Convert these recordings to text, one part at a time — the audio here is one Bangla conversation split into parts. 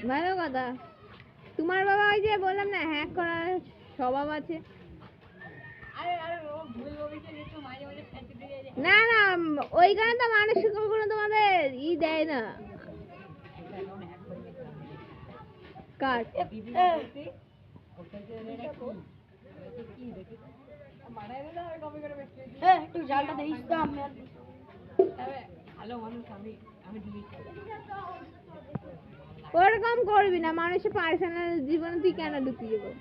ভালো কথা। তোমার বাবা ওই যে বললাম না হ্যাক করার স্বভাব আছে। না না ওইখানে তো মানসিক কোনো তোমাদের দেয় না কাট। একটু জালটা দেখিস তো আমি ভালো মানুষ ওরকম করবি না, মানুষের পার্সোনাল জীবনে তুই কেন ঢুকিয়ে যাবো?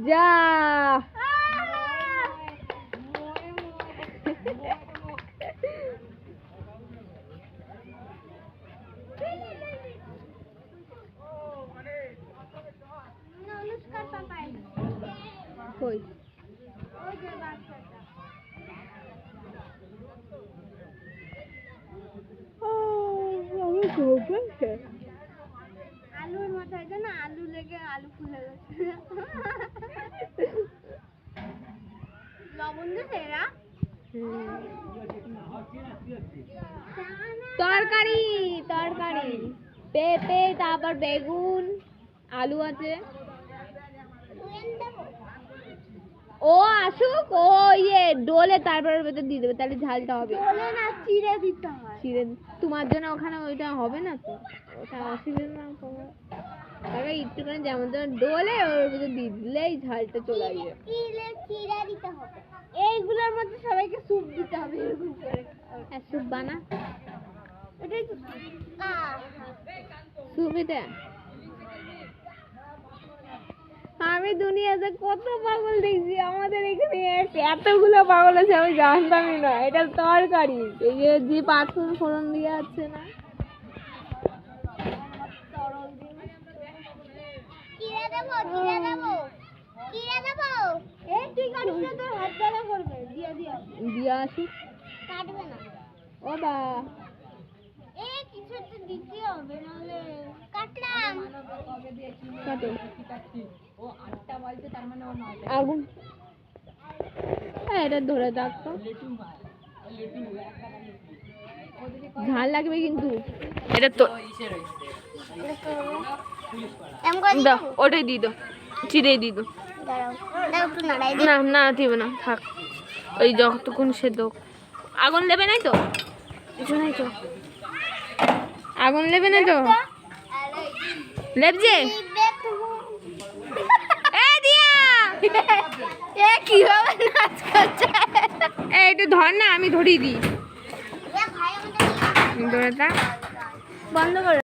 যা কই আলুর মাথায় না আলু লেগে আলু ফুলে গেছে। লবণ দিছে এরা তরকারি তরকারি পেঁপে তারপর বেগুন আলু আছে। ও আসুক, ও ডোলে তারপর ভেতর দিয়ে দেবে, তাহলে ঝালটা হবে। না চিড়ে দিতে হয়। চিড়ে তোমার জন্য ওখানে ওইটা হবে না তো, ওটা অসুবিধা না তোমার। তাহলে একটুখানি যেমন তেমন ডোলে ওর ভেতর দিয়ে দিলেই ঝালটা চলে আসবে। চিড়ে দিতে হবে, এইগুলোর মধ্যে সবাইকে স্যুপ দিতে হবে এরকম করে। হ্যাঁ স্যুপ বানা, এটাই তো স্যুপ এটা। আমি দুনিয়াতে কত পাগল দেখছি, আমাদের এখানে এতগুলো পাগল আছে আমি জানতামই না। এটা তরকারি, এই যে পাঁচফোড়ন ফোড়ন দিয়ে আছে না। চিড়ে দেবো চিড়ে দেবো চিড়ে দেবো। এই তুই কাটিস না, তোর হাত জ্বালা করবে। দিয়ে দিয়ে দিয়ে আসি, কাটবে না। ও বা এই কিছু একটা দিতে হবে, নাহলে কাটলাম। কাটো আগুন। হ্যাঁ এটা ধরে থাকতো, ঝাল লাগবে কিন্তু এটা তো। দাও ওটাই দিয়ে দাও, চিড়ে দিয়ে দাও। না না দিবে না, থাক। ওই যতক্ষণ সেদ্ধ আগুন লেবে নাই তো, কিছু নাই তো, আগুন লেবে না তো, লেবছে। কিভাবে নাচ করছে, একটু ধর না, আমি ধরিয়ে দিই। বন্ধ করে